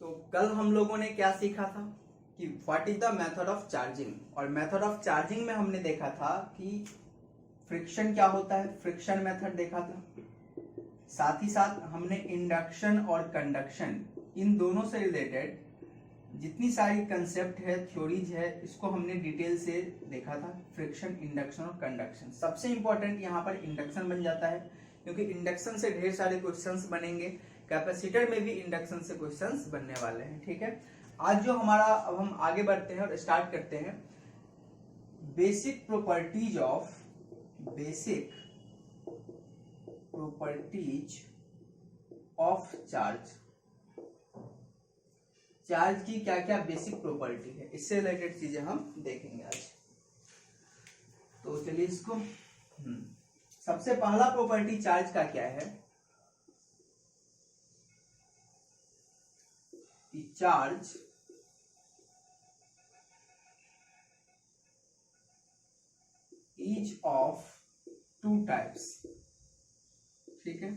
तो कल हम लोगों ने क्या सीखा था कि what is the method of charging, और मेथड ऑफ चार्जिंग में हमने देखा था कि फ्रिक्शन क्या होता है, फ्रिक्शन मेथड देखा था। साथ ही साथ हमने इंडक्शन और कंडक्शन इन दोनों से रिलेटेड जितनी सारी कंसेप्ट है, थ्योरीज है, इसको हमने डिटेल से देखा था। फ्रिक्शन, इंडक्शन और कंडक्शन। सबसे इंपॉर्टेंट यहाँ पर इंडक्शन बन जाता है, क्योंकि इंडक्शन से ढेर सारे क्वेश्चंस बनेंगे। कैपेसिटर में भी इंडक्शन से क्वेश्चंस बनने वाले हैं। ठीक है, आज जो हमारा, अब हम आगे बढ़ते हैं और स्टार्ट करते हैं basic properties of charge. Charge की क्या क्या बेसिक प्रॉपर्टी है, इससे रिलेटेड चीजें हम देखेंगे आज। तो चलिए इसको, सबसे पहला प्रॉपर्टी चार्ज का क्या है कि charge is of two types. ठीक है,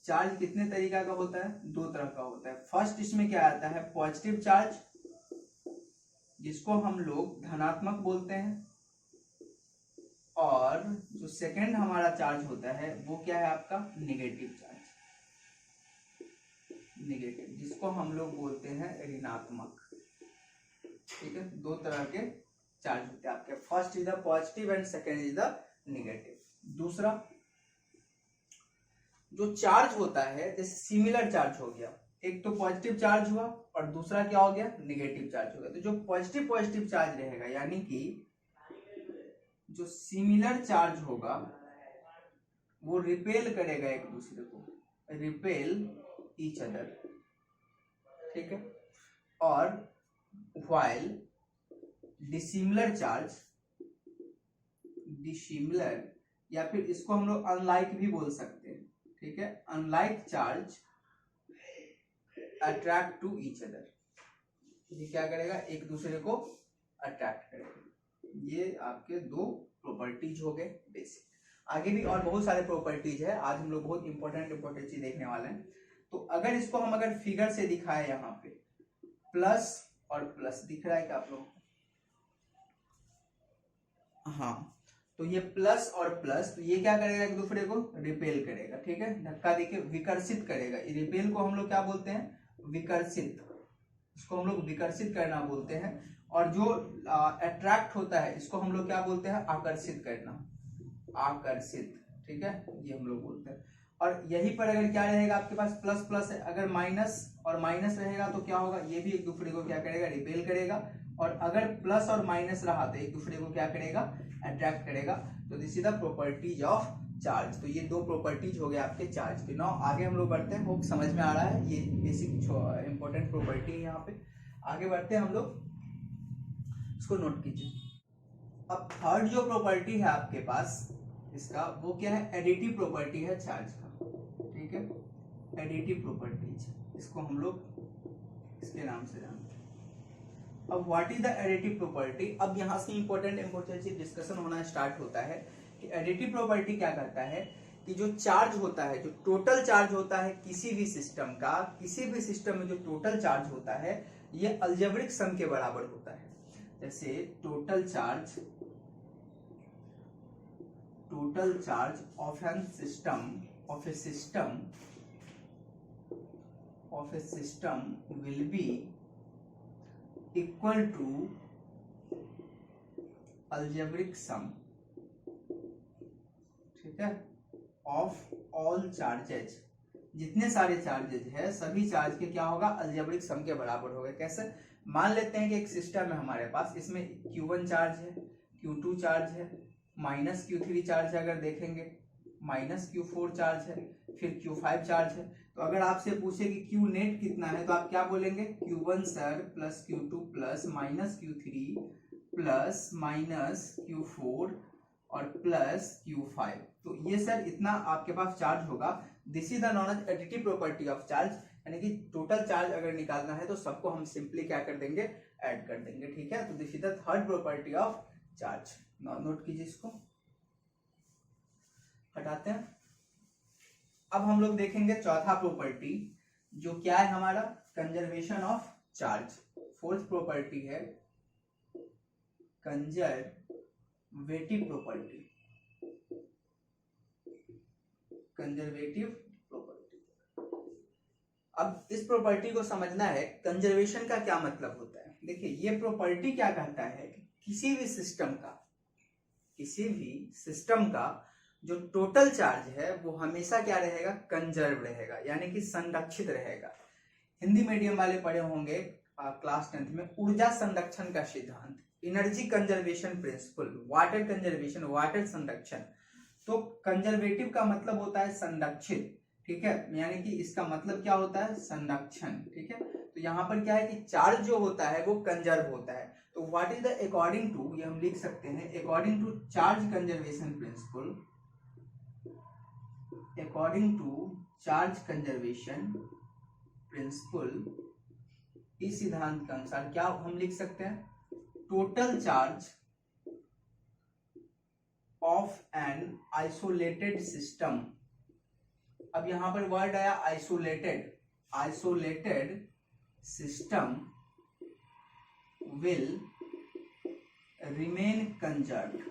चार्ज कितने तरीका का होता है, दो तरह का होता है। फर्स्ट इसमें क्या आता है, पॉजिटिव चार्ज, जिसको हम लोग धनात्मक बोलते हैं, और जो सेकंड हमारा चार्ज होता है वो क्या है आपका, नेगेटिव चार्ज, नेगेटिव, जिसको हम लोग बोलते हैं ऋणात्मक। ठीक है, दो तरह के चार्ज होते हैं आपके, first is the positive and second is the negative. दूसरा जो चार्ज होता है, जैसे सिमिलर चार्ज हो गया, एक तो पॉजिटिव चार्ज हुआ और दूसरा क्या हो गया, नेगेटिव चार्ज हो गया। तो जो पॉजिटिव चार्ज रहेगा, यानी कि जो सिमिलर चार्ज होगा वो रिपेल करेगा एक दूसरे को, रिपेल ईच अदर। ठीक है, और व्हाइल डिसिमिलर चार्ज, डिसिमिलर या फिर इसको हम लोग अनलाइक भी बोल सकते हैं। ठीक है, unlike charge attract to each other, ये क्या करेगा, एक दूसरे को अट्रैक्ट करेगा। ये आपके दो प्रॉपर्टीज हो गए बेसिक। आगे भी और बहुत सारे प्रॉपर्टीज है, आज हम लोग बहुत इंपॉर्टेंट चीज देखने वाले हैं। तो अगर इसको हम अगर फिगर से दिखाए, यहाँ पे प्लस और प्लस दिख रहा है क्या आप लोगों को, हाँ, तो ये प्लस और प्लस, तो ये क्या करेगा, एक दूसरे को रिपेल करेगा। ठीक है, धक्का देके विकर्षित करेगा। रिपेल को हम लोग क्या बोलते हैं, विकर्षित, इसको हम लोग विकर्षित करना बोलते हैं। और जो अट्रैक्ट होता है, इसको हम लोग क्या बोलते हैं, आकर्षित करना, आकर्षित। ठीक है, ये हम लोग बोलते हैं। और यहीं पर अगर क्या रहेगा आपके पास, प्लस प्लस है, अगर माइनस और माइनस रहेगा तो क्या होगा, ये भी एक दूसरे को क्या करेगा, रिपेल करेगा। और अगर प्लस और माइनस रहा तो एक दूसरे को क्या करेगा, अट्रैक्ट करेगा। तो this is the properties of charge. तो ये दो प्रॉपर्टीज हो गए आपके चार्ज के। नाउ आगे हम लोग बढ़ते हैं, होप समझ में आ रहा है, ये बेसिक इंपॉर्टेंट प्रॉपर्टी है यहाँ पे। आगे बढ़ते हैं हम लोग, इसको नोट कीजिए। अब थर्ड जो प्रॉपर्टी है आपके पास इसका, वो क्या है, एडिटिव प्रॉपर्टी है चार्ज का। ठीक है, एडिटिव प्रॉपर्टीज, इसको हम लोग इसके नाम से जानते हैं। अब what is the additive property, अब यहाँ से इंपॉर्टेंट चीज डिस्कशन होना स्टार्ट होता है कि एडिटिव प्रॉपर्टी क्या करता है कि जो चार्ज होता है, जो टोटल चार्ज होता है किसी भी सिस्टम का, किसी भी सिस्टम में जो टोटल चार्ज होता है, ये अलजेब्रिक सम के बराबर होता है। जैसे total charge of an system will be equal to algebraic sum, ठीक है, ऑफ ऑल चार्जेज, जितने सारे चार्जेज है सभी चार्ज के क्या होगा, अलजेब्रिक सम के बराबर होगा। कैसे, मान लेते हैं कि एक सिस्टम है हमारे पास, इसमें Q1 चार्ज है, Q2 चार्ज है, माइनस Q3 चार्ज है, अगर देखेंगे माइनस Q4 चार्ज है, फिर Q5 चार्ज है। तो अगर आपसे पूछे कि Q नेट कितना है, तो आप क्या बोलेंगे, Q1 sir plus Q2 plus minus Q3 plus minus Q4 और प्लस Q5। तो ये सर इतना आपके पास चार्ज होगा। This is the known as additive property of charge, यानी कि टोटल चार्ज अगर निकालना है तो सबको हम सिंपली क्या कर देंगे, ऐड कर देंगे। ठीक है, तो this is the third property of charge. Note कीजिए, इसको हटाते हैं। अब हम लोग देखेंगे चौथा प्रॉपर्टी, जो क्या है हमारा conservation of charge. Fourth property है कंजर्वेटिव प्रॉपर्टी, कंजर्वेटिव प्रॉपर्टी। अब इस प्रॉपर्टी को समझना है कंजर्वेशन का क्या मतलब होता है। देखिए ये प्रॉपर्टी क्या कहता है कि किसी भी सिस्टम का जो टोटल चार्ज है वो हमेशा क्या रहेगा, कंजर्व रहेगा, यानी कि संरक्षित रहेगा। हिंदी मीडियम वाले पढ़े होंगे क्लास 10th में ऊर्जा संरक्षण का सिद्धांत, energy conservation principle, water conservation, water संरक्षण। तो कंजर्वेटिव का मतलब होता है संरक्षित, ठीक है, यानी कि इसका मतलब क्या होता है, संरक्षण, ठीक है। तो यहाँ पर क्या है कि चार्ज जो होता है वो कंजर्व होता है। तो what is the according to, ये हम लिख सकते हैं according to charge conservation principle, according to charge conservation principle, इस सिद्धांत के अनुसार क्या हम लिख सकते हैं, total charge of an isolated system. अब यहां पर वर्ड आया isolated, isolated system will remain conserved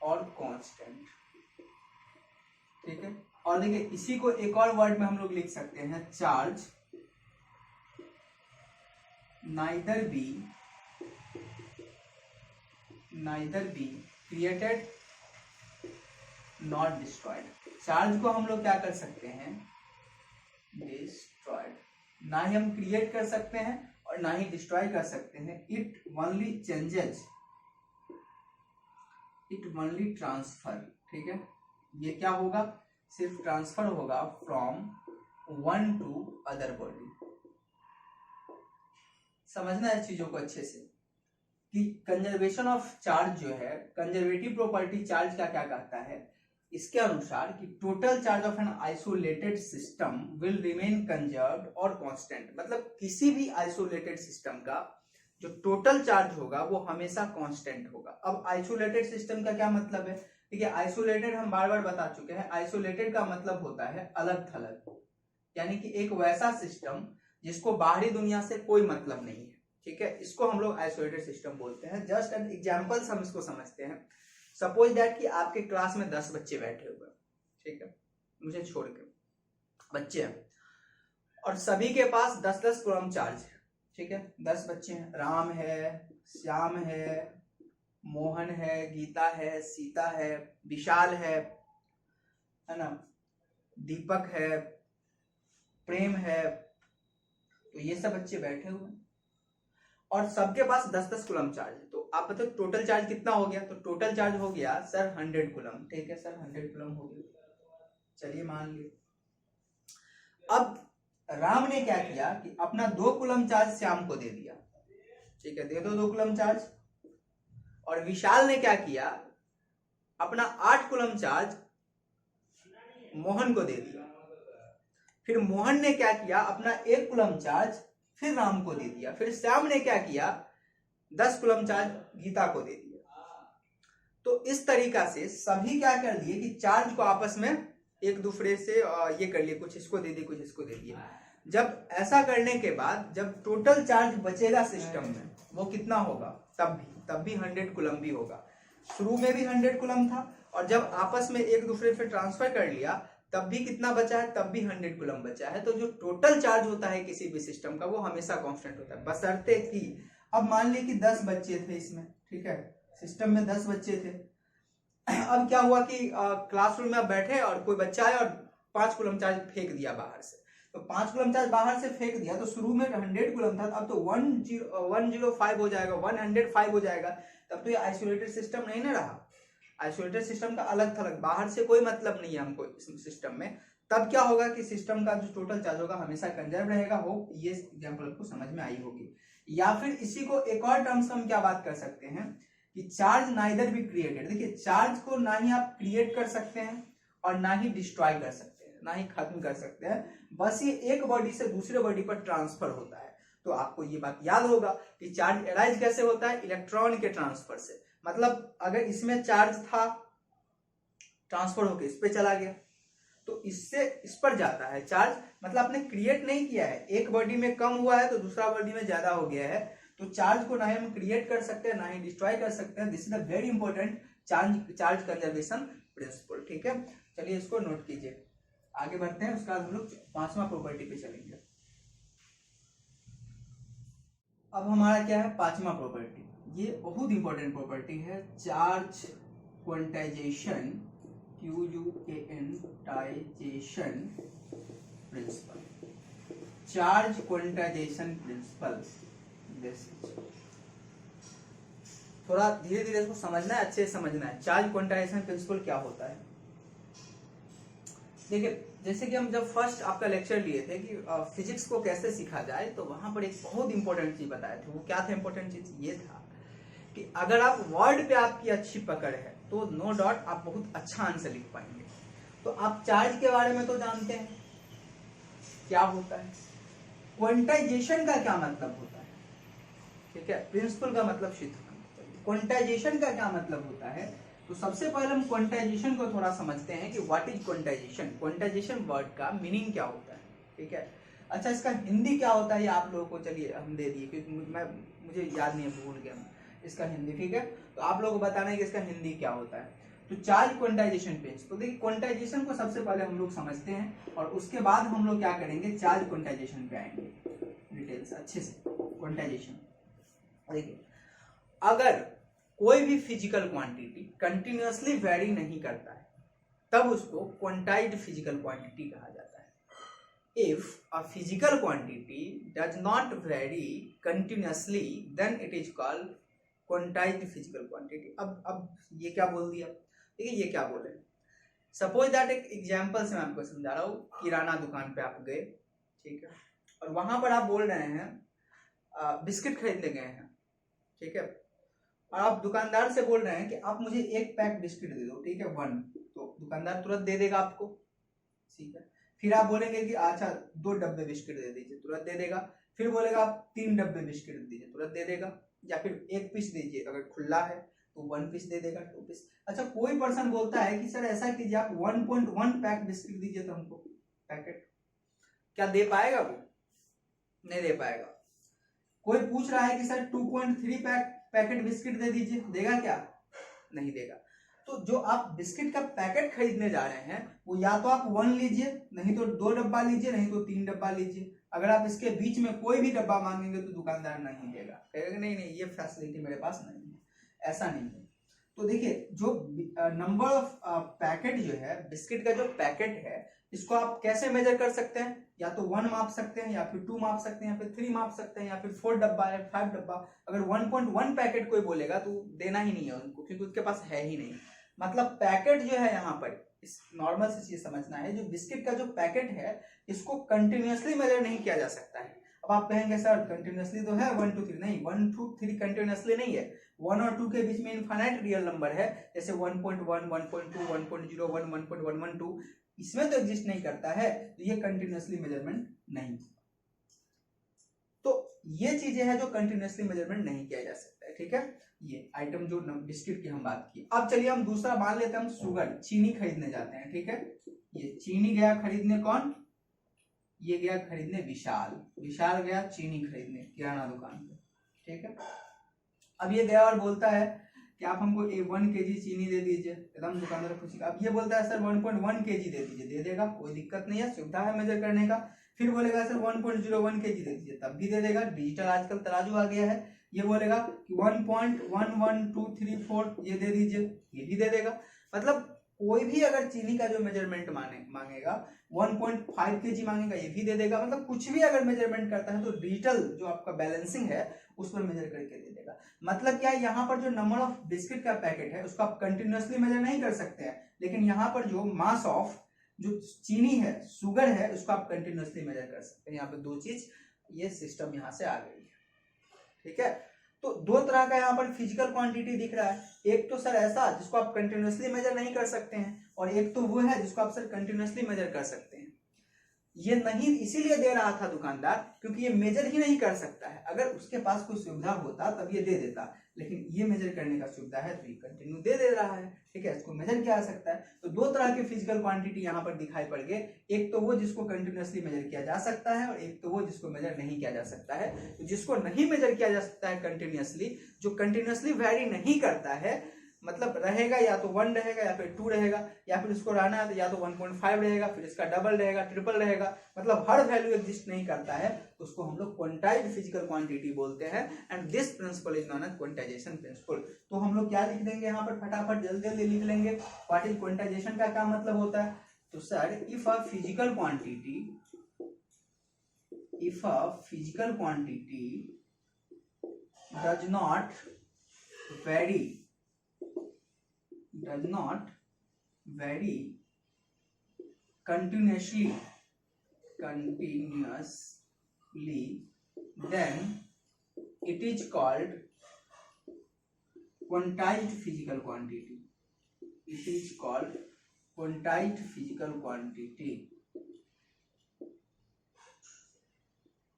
और कांस्टेंट, ठीक है। और देखिए इसी को एक और वर्ड में हम लोग लिख सकते हैं, charge neither be created not destroyed. Charge को हम लोग क्या कर सकते हैं, डिस्ट्रॉयड, ना ही हम क्रिएट कर सकते हैं और ना ही डिस्ट्रॉय कर सकते हैं। It only changes, it only transfer, ठीक है। ये क्या होगा, सिर्फ ट्रांसफर होगा from one two other body. समझना है चीजों को अच्छे से कि कंजर्वेशन ऑफ चार्ज जो है, कंजर्वेटिव प्रॉपर्टी चार्ज का क्या कहता है, इसके अनुसार कि total charge of an isolated system will remain conserved और कांस्टेंट। मतलब किसी भी आइसोलेटेड सिस्टम का जो टोटल चार्ज होगा वो हमेशा कांस्टेंट होगा। अब आइसोलेटेड सिस्टम का क्या मतलब है, ठीक है, आइसोलेटेड हम बार बार बता चुके हैं, आइसोलेटेड का मतलब होता है अलग थलग, यानी कि एक वैसा सिस्टम जिसको बाहरी दुनिया से कोई मतलब नहीं है, ठीक है, इसको हम लोग आइसोलेटेड सिस्टम बोलते हैं। जस्ट एन एग्जांपल्स हम इसको समझते हैं। सपोज दैट कि आपके क्लास में 10 बच्चे बैठे हुए हैं, ठीक है, मुझे छोड़ के बच्चे हैं, और सभी के पास 10-10 कूलम चार्ज है, ठीक है, 10 बच्चे हैं, राम है, श्याम है, मोहन है, गीता है, सीता है, विशाल है ना, दीपक है, प्रेम है। तो ये सब बच्चे बैठे हुए हैं और सबके पास 10-10 कूलम चार्ज है। तो आप बताओ टोटल चार्ज कितना हो गया, तो टोटल चार्ज हो गया सर 100 कूलम, ठीक है सर 100 कूलम हो गया, चलिए मान लिए। अब राम ने क्या किया कि अपना 2 कूलम चार्ज श्याम को दे दिया, ठीक है, दे दो 2 कूलम चार्ज। और विशाल ने क्या किया, अपना 8 कूलम चार्ज मोहन को दे दिया। फिर मोहन ने क्या किया, अपना 1 कूलम चार्ज फिर राम को दे दिया। फिर श्याम ने क्या किया, 10 कूलम चार्ज गीता को दे दिया। तो इस तरीका से सभी क्या कर दिए कि चार्ज को आपस में एक दूसरे से ये कर लिए, कुछ इसको दे दिए, कुछ इसको दे दिए। जब ऐसा करने के बाद जब टोटल चार्ज बचेगा सिस्टम में वो कितना होगा, तब भी 100 कूलम भी होगा। शुरू में भी 100 कूलम था और जब आपस में एक दूसरे से ट्रांसफर कर लिया तब भी कितना बचा है, तब भी 100 कूलम बचा है। तो जो टोटल चार्ज होता है किसी भी सिस्टम का वो हमेशा कांस्टेंट होता है, बशर्ते कि अब मान लीजिए कि 10 बच्चे थे इसमें, ठीक है, सिस्टम में 10 बच्चे थे। अब क्या हुआ कि क्लासरूम में आप बैठे और कोई बच्चा आया और 5 कूलम चार्ज फेंक दिया बाहर से। तो 5 कूलम चार्ज बाहर से फेंक दिया तो शुरू में 100 कूलम था, अब तो 105 हो जाएगा, 105 हो जाएगा। तब तो ये आइसोलेटेड सिस्टम नहीं ना रहा। आइसोलेटेड सिस्टम का अलग थलग, बाहर से कोई मतलब नहीं है हमको इस सिस्टम में। तब क्या होगा कि सिस्टम का जो टोटल चार्ज होगा हमेशा कंजर्व रहेगा। हो ये एग्जांपल आपको समझ में आई होगी। या फिर इसी को एक और टर्म्स हम क्या बात कर सकते हैं कि चार्ज नाइदर बी क्रिएटेड। देखिए चार्ज को ना ही आप क्रिएट कर सकते हैं और ना ही डिस्ट्रॉय कर सकते हैं, ना ही खत्म कर सकते हैं, बस ये एक बॉडी से दूसरे बॉडी पर ट्रांसफर होता है। तो आपको ये बात याद होगा कि चार्ज अराइज कैसे होता है, इलेक्ट्रॉन के ट्रांसफर से। मतलब अगर इसमें चार्ज था, ट्रांसफर होकर इस पे चला गया, तो इससे इस पर जाता है चार्ज, मतलब आपने क्रिएट नहीं किया है, एक बॉडी में कम हुआ है तो दूसरा बॉडी में ज्यादा हो गया है, तो चार्ज को ना ही हम क्रिएट कर सकते हैं ना ही डिस्ट्रॉय कर सकते हैं। This is a very important charge conservation principle, ठीक है। चलिए इसको नोट कीजिए, आगे बढ़ते हैं, उसके बाद हम लोग 5वां प्रॉपर्टी पे चलेंगे। अब हमारा क्या है 5वां प्रॉपर्टी, ये बहुत इंपॉर्टेंट प्रॉपर्टी है, charge quantisation, quantisation principle, charge quantization principle. थोड़ा धीरे धीरे इसको समझना है, अच्छे से समझना है। चार्ज क्वांटाइजेशन प्रिंसिपल क्या होता है, देखिए जैसे कि हम जब फर्स्ट आपका लेक्चर लिए थे कि फिजिक्स को कैसे सीखा जाए, तो वहां पर एक बहुत इंपॉर्टेंट चीज बताए थे। वो क्या था इंपॉर्टेंट चीज, ये था कि अगर आप वर्ड पे आपकी अच्छी पकड़ है तो नो डाउट आप बहुत अच्छा आंसर लिख पाएंगे। तो आप चार्ज के बारे में तो जानते हैं क्या होता है, क्वांटाइजेशन का क्या मतलब होता है, ठीक है। प्रिंसिपल का मतलब क्वांटाइजेशन का क्या मतलब होता है, तो सबसे पहले हम क्वांटाइजेशन को थोड़ा समझते हैं कि what is quantization. Quantization word का मीनिंग क्या होता है, ठीक है। अच्छा इसका हिंदी क्या होता है ये आप लोगों को चलिए हम दे दिए, क्योंकि मुझे याद नहीं है, भूल गया इसका हिंदी, ठीक है। तो आप लोगों को बताना है कि इसका हिंदी क्या होता है। तो चार्ज क्वांटाइजेशन प्रिंसिपल, तो देखिए क्वांटाइजेशन को सबसे पहले हम लोग समझते हैं और उसके बाद हम लोग क्या करेंगे, चार्ज क्वांटाइजेशन पे आएंगे डिटेल्स अच्छे से। क्वांटाइजेशन देखिए, अगर कोई भी फिजिकल क्वांटिटी कंटिन्यूअसली वेरी नहीं करता है तब उसको क्वांटाइज्ड फिजिकल क्वांटिटी कहा जाता है। If a physical quantity does not vary continuously then it is called quantised physical quantity. अब ये क्या बोल दिया, देखिए ये क्या बोले, सपोज दैट एक एग्जांपल से मैं आपको समझा रहा हूँ। किराना दुकान पे आप गए, ठीक है, और वहां पर आप बोल रहे हैं बिस्किट खरीदने गए हैं, ठीक है, और आप दुकानदार से बोल रहे हैं कि आप मुझे एक पैक बिस्किट दे दो, ठीक है, 1, तो दुकानदार तुरंत दे देगा आपको, ठीक है। फिर आप बोलेंगे कि अच्छा 2 डब्बे बिस्किट दे दीजिए, तुरंत दे देगा। फिर बोलेगा आप 3 डब्बे बिस्किट दीजिए, तुरंत दे देगा। या फिर 1 पीस दीजिए, अगर खुला है तो 1 पीस दे देगा, 2 पीस। अच्छा कोई पर्सन बोलता है कि सर ऐसा कीजिए आप 1.1 पैक बिस्किट दीजिए तो हमको पैकेट, क्या दे पाएगा वो? नहीं दे पाएगा। कोई पूछ रहा है कि सर 2.3 पैकेट बिस्किट दे दीजिए, देगा क्या? नहीं देगा। तो जो आप बिस्किट का पैकेट खरीदने जा रहे हैं वो या तो आप 1 लीजिए, नहीं तो 2 डब्बा लीजिए, नहीं तो 3 डब्बा लीजिए। अगर आप इसके बीच में कोई भी डब्बा मांगेंगे तो दुकानदार नहीं देगा, कहेगा नहीं नहीं ये फैसिलिटी मेरे पास नहीं है, ऐसा नहीं है। तो देखिए जो नंबर ऑफ पैकेट जो है, बिस्किट का जो पैकेट है, इसको आप कैसे मेजर कर सकते हैं, या तो 1 माप सकते हैं, या फिर 2 माप सकते हैं, या फिर 3 माप सकते हैं, या फिर 4 डब्बा है, 5 डब्बा। अगर 1.1 पैकेट कोई बोलेगा तो देना ही नहीं है उनको, क्योंकि उसके पास है ही नहीं। मतलब पैकेट जो है यहाँ पर, इस नॉर्मल से चीज समझना है, जो बिस्किट का जो पैकेट है इसको कंटिन्यूअसली मेजर नहीं किया जा सकता है। अब आप कहेंगे सर कंटिन्यूअसली तो है 1 2 3, नहीं 1 2 3 कंटिन्यूअसली नहीं है, 1 और 2 के बीच में इनफाइनाइट रियल नंबर है, जैसे 1.1 1.2 1.01 1.112, इसमें तो एग्जिस्ट नहीं करता है, तो ये कंटिन्यूअसली मेजरमेंट नहीं। तो ये चीजें हैं जो कंटिन्यूअसली मेजरमेंट नहीं किया जा सकता है, ठीक है। ये आइटम जो बिस्किट की हम बात की। अब चलिए हम दूसरा मान लेते हैं, हम शुगर चीनी खरीदने जाते हैं, ठीक है। ये चीनी गया खरीदने, कौन? ये गया खरीदने विशाल गया चीनी खरीदने किराना दुकान पे, ठीक है। अब ये गया और बोलता है कि आप हमको 1 kg चीनी दे दीजिए, एकदम दुकानदार खुशी। अब ये बोलता है सर 1.1 kg दे दीजिए, दे देगा, कोई दिक्कत नहीं है, सुविधा है मेजर करने का। फिर बोलेगा सर 1.01 kg दे दीजिए, तब भी दे देगा, डिजिटल आजकल तराजू आ गया है। ये बोलेगा कि 1.11234 ये दे दीजिए, ये भी दे देगा। मतलब कोई भी अगर चीनी का जो मेजरमेंट मांगेगा 1.5 kg मांगेगा, ये भी दे देगा। मतलब कुछ भी अगर मेजरमेंट करता है तो डिजिटल जो आपका बैलेंसिंग है उस पर मेजर करके दे देगा। मतलब क्या, यहाँ पर जो नंबर ऑफ बिस्किट का पैकेट है उसको आप कंटिन्यूअसली मेजर नहीं कर सकते हैं, लेकिन यहाँ पर जो मास ऑफ जो चीनी है, शुगर है, उसको आप कंटिन्यूअसली मेजर कर सकते हैं। यहाँ पे 2 चीज, ये सिस्टम यहाँ से आ गई है, ठीक है। तो 2 तरह का यहाँ पर फिजिकल क्वांटिटी दिख रहा है, एक तो सर ऐसा जिसको आप कंटिन्यूअसली मेजर नहीं कर सकते हैं, और एक तो वो है जिसको आप सर कंटिन्यूअसली मेजर कर सकते हैं। ये नहीं इसीलिए दे रहा था दुकानदार क्योंकि ये मेजर ही नहीं कर सकता है। अगर उसके पास कोई सुविधा होता तब ये दे देता, लेकिन ये मेजर करने का सुविधा है तो ये कंटिन्यू दे रहा है। ठीक है, इसको मेजर किया जा सकता है। तो दो तरह के फिजिकल क्वांटिटी यहाँ पर दिखाई पड़ गए, एक तो वो जिसको कंटिन्यूअसली मेजर किया जा सकता है और एक तो वो जिसको मेजर नहीं किया जा सकता है। तो जिसको नहीं मेजर किया जा सकता है कंटिन्यूअसली, जो कंटिन्यूअसली वैरी नहीं करता है, मतलब रहेगा या तो 1 रहेगा या फिर 2 रहेगा, या फिर इसको रहना है तो या तो 1.5 रहेगा, फिर इसका डबल रहेगा, ट्रिपल रहेगा, मतलब हर वैल्यू एग्जिस्ट नहीं करता है, तो उसको हम लोग क्वांटाइज्ड फिजिकल क्वांटिटी बोलते हैं। And this principle is known as quantisation principle. तो हम लोग क्या लिख देंगे यहाँ पर, फटाफट जल्दी जल्दी लिख लेंगे। व्हाट इज क्वांटाइजेशन का क्या मतलब होता है? तो sir, if a physical quantity does not vary continuously, then it is called quantized physical quantity. It is called quantized physical quantity.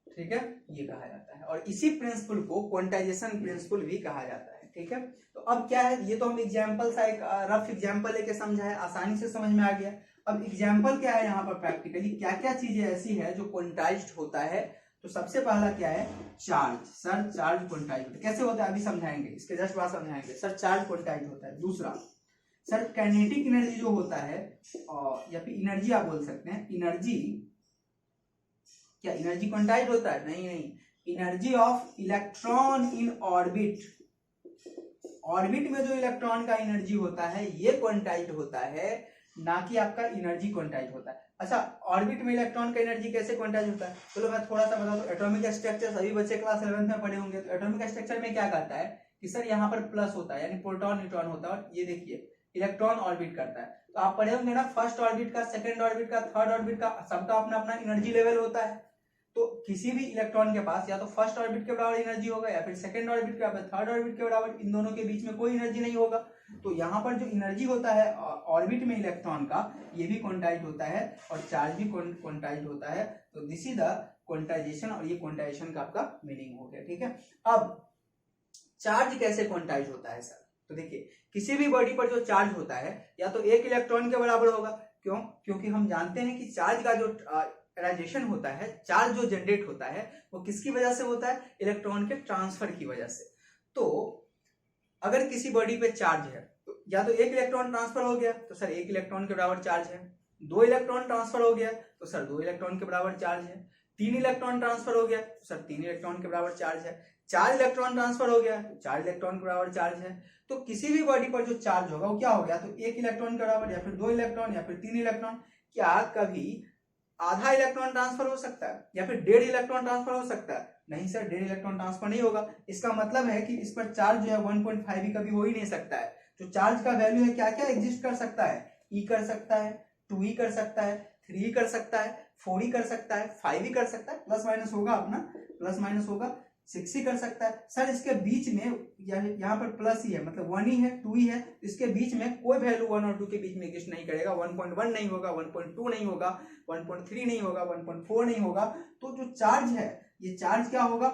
ठीक है, ये कहा जाता है, और इसी प्रिंसिपल को क्वांटाइजेशन प्रिंसिपल भी कहा जाता है। ठीक है, तो अब क्या है, ये तो हम एग्जाम्पल सा एक रफ एग्जाम्पल लेके समझा है, आसानी से समझ में आ गया। अब एग्जाम्पल क्या है यहाँ पर, प्रैक्टिकली क्या क्या चीजें ऐसी है जो क्वांटाइज्ड होता है। तो सबसे पहला क्या है, चार्ज। सर चार्ज क्वांटाइज्ड होता है, कैसे होता है अभी समझाएंगे, इसके जस्ट बाद समझाएंगे। सर चार्ज क्वांटाइज्ड होता है। दूसरा सर काइनेटिक एनर्जी जो होता है, या फिर एनर्जी आप बोल सकते हैं, एनर्जी, क्या एनर्जी क्वांटाइज्ड होता है? नहीं, energy of electron in orbit, orbit में जो इलेक्ट्रॉन का एनर्जी होता है ये क्वांटाइज्ड होता है, ना कि आपका एनर्जी क्वांटाइज्ड होता है। अच्छा, ऑर्बिट में इलेक्ट्रॉन का एनर्जी कैसे क्वांटाइज्ड होता है? चलो मैं थोड़ा सा बता दूं। एटॉमिक स्ट्रक्चर सभी बच्चे क्लास 11th में पढ़े होंगे। तो एटॉमिक स्ट्रक्चर में क्या कहता है कि सर यहाँ पर प्लस होता है, यानी प्रोटॉन न्यूट्रॉन होता है, और ये देखिए इलेक्ट्रॉन ऑर्बिट करता है। तो आप पढ़े होंगे ना, फर्स्ट ऑर्बिट का, सेकंड ऑर्बिट का, थर्ड ऑर्बिट का, सबका अपना अपना एनर्जी लेवल होता है। तो किसी भी इलेक्ट्रॉन के पास या तो फर्स्ट ऑर्बिट के बराबर एनर्जी होगा या फिर सेकंड ऑर्बिट के बराबर, थर्ड ऑर्बिट के बराबर, इन दोनों के बीच में कोई एनर्जी नहीं होगा। तो यहाँ पर जो एनर्जी होता है ऑर्बिट में इलेक्ट्रॉन का, ये भी क्वांटाइज्ड होता है और चार्ज भी क्वांटाइज्ड होता है। तो दिस इज द क्वांटाइजेशन, और ये क्वांटाइजेशन का आपका मीनिंग हो गया। ठीक है, अब चार्ज कैसे क्वांटाइज होता है सर? तो देखिए, किसी भी बॉडी पर जो चार्ज होता है या तो 1 इलेक्ट्रॉन के बराबर होगा। क्यों? क्योंकि हम जानते हैं कि चार्ज का जो राइजेशन होता है, चार्ज जो जनरेट होता है वो किसकी वजह से होता है? इलेक्ट्रॉन के ट्रांसफर की वजह से। तो अगर किसी बॉडी पे चार्ज है तो या तो 1 इलेक्ट्रॉन ट्रांसफर हो गया तो सर 1 इलेक्ट्रॉन के बराबर चार्ज है, 2 इलेक्ट्रॉन ट्रांसफर हो गया तो सर 2 इलेक्ट्रॉन के बराबर चार्ज है, 3 इलेक्ट्रॉन ट्रांसफर हो गया तो सर 3 इलेक्ट्रॉन के बराबर चार्ज है, 4 इलेक्ट्रॉन ट्रांसफर हो गया तो 4 इलेक्ट्रॉन के बराबर चार्ज है। तो किसी भी बॉडी पर जो चार्ज होगा वो क्या हो गया, तो 1 इलेक्ट्रॉन के बराबर, या फिर 2 इलेक्ट्रॉन, या फिर 3 इलेक्ट्रॉन। क्या कभी आधा इलेक्ट्रॉन ट्रांसफर हो सकता है या फिर 1.5 इलेक्ट्रॉन ट्रांसफर हो सकता है? नहीं सर, 1.5 इलेक्ट्रॉन ट्रांसफर नहीं होगा। इसका मतलब है कि इस पर चार्ज जो है 1.5 भी कभी हो ही नहीं सकता है। जो चार्ज का वैल्यू है क्या क्या एग्जिस्ट कर सकता है? ई कर सकता है, 2 ई कर सकता है, 3 ई कर सकता है, 4 ई कर सकता है, 5 ई कर सकता है, प्लस माइनस होगा अपना, प्लस माइनस होगा, 6 ही कर सकता है। सर इसके बीच में यहाँ पर प्लस ही है, मतलब 1 ही है, 2 ही है, इसके बीच में कोई वैल्यू 1 और 2 के बीच में एग्जिस्ट नहीं करेगा। 1.1 नहीं होगा, 1.2 नहीं होगा, 1.3 नहीं होगा, 1.4 नहीं होगा। तो जो चार्ज है ये चार्ज क्या होगा?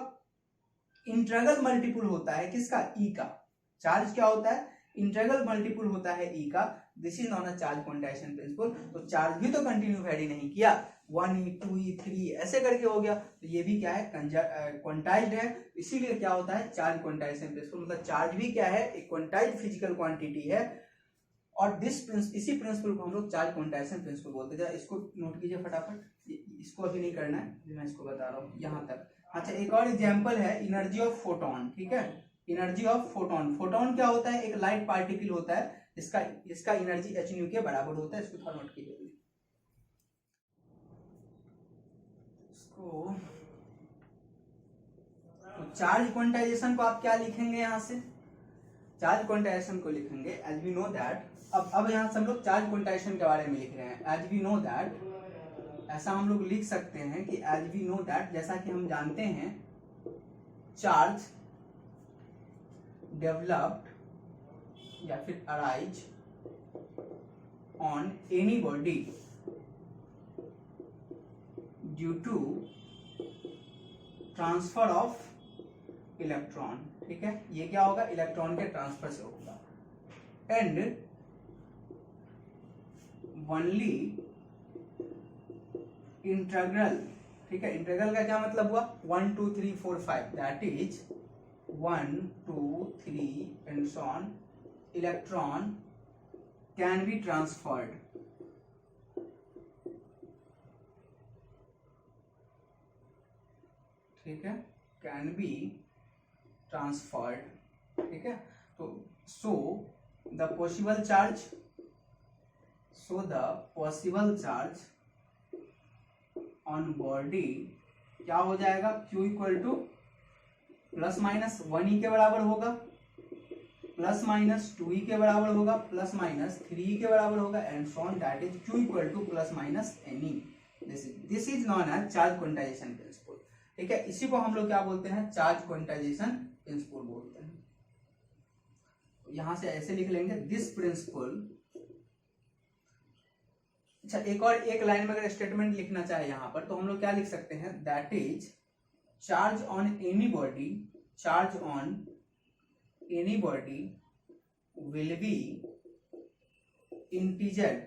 इंटीग्रल मल्टीपुल होता है किसका? ई का। चार्ज क्या होता है? इंटीग्रल मल्टीपुल होता है ई का। This is known as charge quantization principle. तो चार्ज भी तो कंटिन्यू वैरी नहीं किया, 1e 2e 3e ऐसे करके हो गया। तो ये भी क्या है? क्वांटाइज्ड है, इसीलिए क्या होता है? Charge quantization principle. मतलब चार्ज भी क्या है? एक क्वांटाइज्ड फिजिकल क्वांटिटी है, और इसी प्रिंसिपल को हम लोग चार्ज क्वांटाइजेशन प्रिंसिपल बोलते हैं। इसको नोट कीजिए फटाफट, इसको अभी नहीं करना है, मैं इसको बता रहा हूँ यहाँ तक। अच्छा, एक और एग्जाम्पल है एनर्जी ऑफ फोटोन। ठीक है, एनर्जी ऑफ फोटोन। फोटोन क्या होता है? एक लाइट पार्टिकल होता है, इसका एनर्जी h न्यू के बराबर होता है। इसको थोड़ा नोट कीजिए। तो चार्ज क्वांटाइजेशन को आप क्या लिखेंगे? यहाँ से चार्ज क्वांटाइजेशन को लिखेंगे एज वी नो दैट। अब यहाँ से हम लोग चार्ज क्वांटाइजेशन के बारे में लिख रहे हैं। एज वी नो दैट, ऐसा हम लोग लिख सकते हैं कि एज वी नो दैट, जैसा कि हम जानते हैं, चार्ज डेवलप्ड या फिर arise on any body due to transfer of electron, ठीक है, ये क्या होगा, इलेक्ट्रॉन के ट्रांसफर से होगा। एंड ओनली इंटीग्रल, ठीक है, इंटीग्रल का क्या मतलब हुआ, 1 2 3 4 5, that is 1 2 3 and so on, electron can be transferred, ठीक है, कैन बी ट्रांसफर्ड, ठीक है। तो so the possible charge, on body क्या हो जाएगा, Q equal to plus minus 1E के बराबर होगा, प्लस माइनस 2E के बराबर होगा, प्लस माइनस 3E के बराबर होगा, and so on, that is Q equal to plus minus NE। This is known as charge quantization principle, ठीक है। इसी को हम लोग क्या बोलते हैं, चार्ज क्वांटाइजेशन प्रिंसिपल बोलते हैं। यहां से ऐसे लिख लेंगे, दिस प्रिंसिपल। अच्छा, एक और एक लाइन में अगर स्टेटमेंट लिखना चाहे यहां पर, तो हम लोग क्या लिख सकते हैं, that is charge on any body, charge on any body will be integer,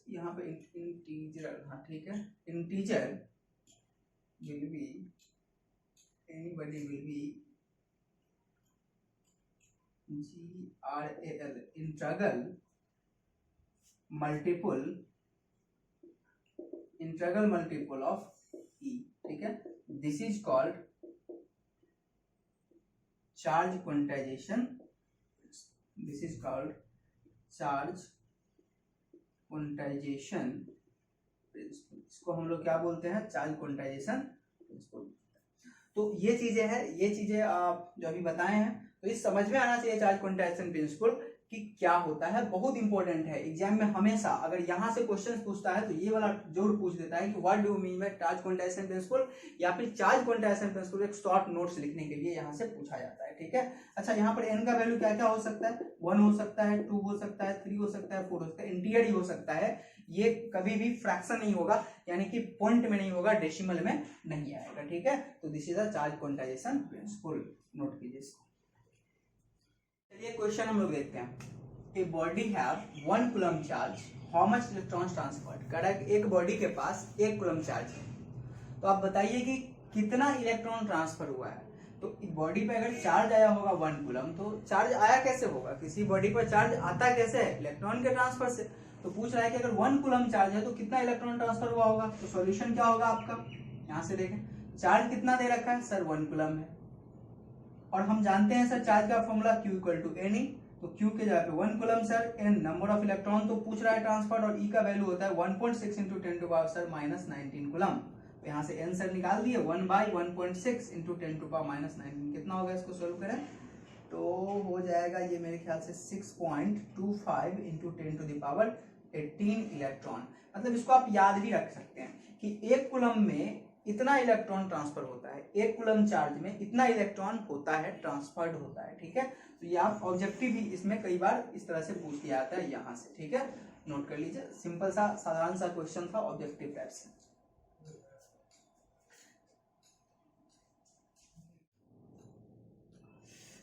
यहाँ पे इंटीजर, हाँ ठीक है, integer will be, anybody will be GRAL, integral multiple of E, ठीक है। This is called charge quantisation, this is called charge quantization principle. इसको हम लोग क्या बोलते हैं, चार्ज क्वांटाइजेशन प्रिंसिपल। तो ये चीजें हैं, ये चीजें आप जो अभी बताए हैं, तो इस समझ में आना चाहिए चार्ज क्वांटाइजेशन प्रिंसिपल कि क्या होता है, बहुत इंपॉर्टेंट है। एग्जाम में हमेशा अगर यहाँ से क्वेश्चन पूछता है तो ये वाला जरूर पूछ देता है कि what do mean by charge quantization principle, या फिर चार्ज क्वांटाइजेशन प्रिंसिपल एक शॉर्ट नोट्स लिखने के लिए यहाँ से पूछा जाता है, ठीक है। अच्छा, यहाँ पर n का वैल्यू क्या क्या हो सकता है, 1 हो सकता है, 2 हो सकता है, 3 हो सकता है, 4 हो सकता है, इंटीजर ही हो सकता है। ये कभी भी फ्रैक्शन नहीं होगा, यानी कि पॉइंट में नहीं होगा, डेसिमल में नहीं आएगा, ठीक है। तो this is a charge quantization principle, note कीजिए इसको। चलिए क्वेश्चन हम लोग देखते हैं। A body have 1 coulomb charge, how much electrons transferred? कह रहा है एक बॉडी के पास 1 कूलम चार्ज है, तो आप बताइए कि कितना इलेक्ट्रॉन ट्रांसफर हुआ है। तो बॉडी पे अगर चार्ज आया होगा 1 कूलम, तो चार्ज आया कैसे होगा, किसी बॉडी पर चार्ज आता कैसे है, इलेक्ट्रॉन के ट्रांसफर से। तो पूछ रहा है कि अगर 1 कूलम चार्ज है तो कितना इलेक्ट्रॉन ट्रांसफर हुआ होगा। तो सॉल्यूशन क्या होगा आपका, यहाँ से देखें, चार्ज कितना दे रखा है सर, 1 कूलम है, और हम जानते हैं सर चार्ज का formula Q equal to NE, तो Q के जगह पे 1 coulomb sir, n number of electron तो पूछ रहा है ट्रांसफर, और E का वैल्यू होता है 1.6 into 10 to power sir minus 19 coulomb. तो यहाँ से n सर निकाल दिए, 1 by 1.6 into 10 to power minus 19, कितना होगा, इसको सोल्व करें तो हो जाएगा ये मेरे ख्याल से 6.25 into 10 to the power 18 electron. मतलब इसको आप याद भी रख सकते हैं कि 1 कूलम में इतना इलेक्ट्रॉन ट्रांसफर होता है, 1 कूलम चार्ज में इतना इलेक्ट्रॉन होता है, ट्रांसफर्ड होता है, ठीक है। तो ये आप ऑब्जेक्टिव भी इसमें कई बार इस तरह से पूछ लिया जाता है यहाँ से, ठीक है, नोट कर लीजिए। सिंपल सा साधारण सा क्वेश्चन था, ऑब्जेक्टिव टाइप से।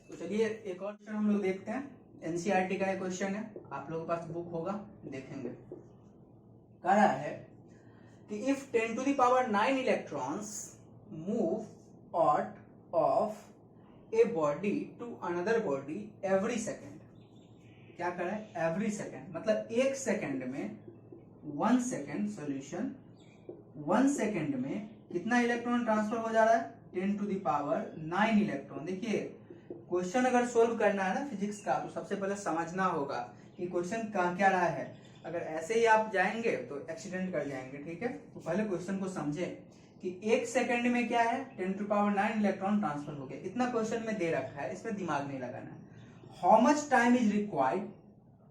तो चलिए एक और क्वेश्चन हम लोग देखते हैं, एनसीईआरटी का एक क्वेश्चन है, आप लोगों के पास बुक होगा, देखेंगे। कह रहा है कि if 10 to the power 9 electrons move out of a body to another body every second, क्या कर रहा है, एवरी सेकेंड, मतलब 1 सेकेंड में 1 सेकेंड, सोल्यूशन 1 सेकेंड में कितना इलेक्ट्रॉन ट्रांसफर हो जा रहा है, 10 टू द पावर 9 इलेक्ट्रॉन। देखिए क्वेश्चन अगर सोल्व करना है ना फिजिक्स का, तो सबसे पहले समझना होगा कि क्वेश्चन कहाँ क्या रहा है। अगर ऐसे ही आप जाएंगे तो एक्सीडेंट कर जाएंगे, ठीक है। तो पहले क्वेश्चन को समझे कि 1 सेकंड में क्या है, 10 टू पावर 9 इलेक्ट्रॉन ट्रांसफर हो गया, इतना क्वेश्चन में दे रखा है, इसमें दिमाग नहीं लगाना है। How much time is required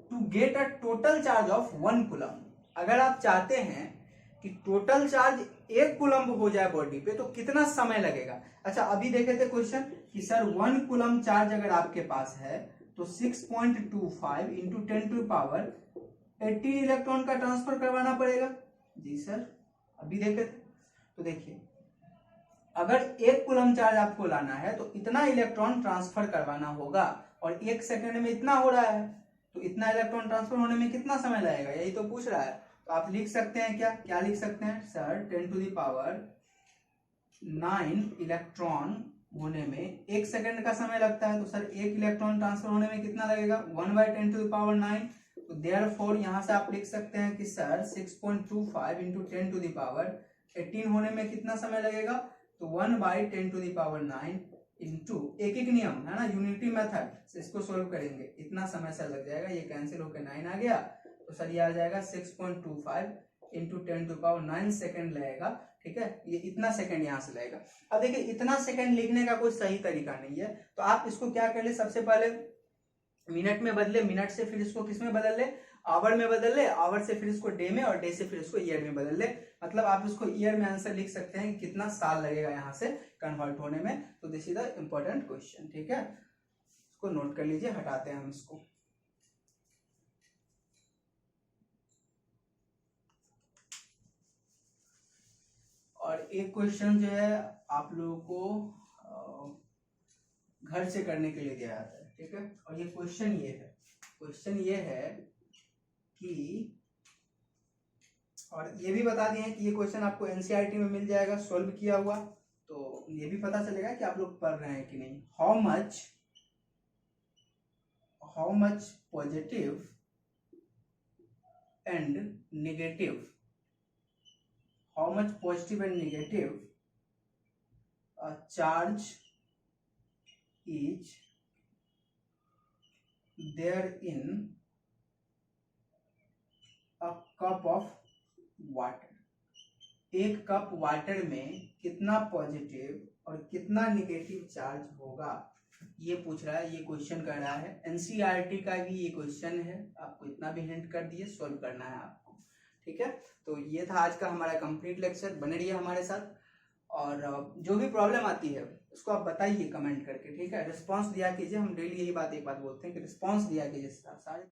to get a total charge of 1 coulomb. अगर आप चाहते हैं कि टोटल चार्ज 1 कूलम हो जाए बॉडी पे, तो कितना समय लगेगा। अच्छा अभी देखे थे क्वेश्चन कि सर 1 कूलम चार्ज अगर आपके पास है तो 6.25 इंटू 10 टू पावर 18 इलेक्ट्रॉन का ट्रांसफर करवाना पड़ेगा। जी सर, अभी देखे थे। तो देखिए अगर 1 कूलम चार्ज आपको लाना है तो इतना इलेक्ट्रॉन ट्रांसफर करवाना होगा, और 1 सेकंड में इतना हो रहा है, तो इतना इलेक्ट्रॉन ट्रांसफर होने में कितना समय लगेगा, यही तो पूछ रहा है। तो आप लिख सकते हैं क्या लिख सकते हैं सर, 10⁻9 इलेक्ट्रॉन होने में 1 सेकंड का समय लगता है, तो सर 1 इलेक्ट्रॉन ट्रांसफर होने में कितना लगेगा, 1/10⁹। तो देयरफॉर यहाँ से आप लिख सकते हैं कि सर 6.25 × 10⁻18 होने में कितना समय लगेगा, तो 1/10⁹ इंटू एक नियम है ना, यूनिटी मेथड से इसको सोल्व करेंगे, इतना समय सर लग जाएगा, ये कैंसिल होकर 9 आ गया, तो सर ये आ जाएगा 6.25 × 10⁹ सेकंड लगेगा। ठीक है, ये इतना सेकंड यहाँ से लगेगा। अब देखिए इतना सेकंड लिखने का कोई सही तरीका नहीं है, तो आप इसको क्या कर ले, सबसे पहले मिनट में बदले, मिनट से फिर इसको किस में बदल ले, आवर में बदल ले, आवर से फिर इसको डे में, और डे से फिर इसको ईयर में बदल ले। मतलब आप इसको ईयर में आंसर लिख सकते हैं कि कितना साल लगेगा यहाँ से कन्वर्ट होने में। तो this is the important question. ठीक है, इसको नोट कर लीजिए, हटाते हैं हम इसको। और एक क्वेश्चन जो है आप लोगों को घर से करने के लिए दिया जाता है। ठीक है, और ये क्वेश्चन ये है कि, और ये भी बता दिए हैं कि ये क्वेश्चन आपको एनसीईआरटी में मिल जाएगा सॉल्व किया हुआ, तो ये भी पता चलेगा कि आप लोग पढ़ रहे हैं कि नहीं। How much positive and negative, how much positive and negative charge is there in a cup of water. एक कप वाटर में कितना पॉजिटिव और कितना नेगेटिव चार्ज होगा, ये पूछ रहा है, ये क्वेश्चन कर रहा है। एनसीईआरटी का भी ये क्वेश्चन है, आपको इतना भी हिंट कर दिए, सॉल्व करना है आपको। ठीक है, तो ये था आज का हमारा कंप्लीट लेक्चर। बने रहिए हमारे साथ, और जो भी प्रॉब्लम आती है उसको आप बताइए कमेंट करके। ठीक है, रिस्पांस दिया कीजिए, हम डेली यही बात एक बात बोलते हैं कि रिस्पांस दिया कीजिए सारे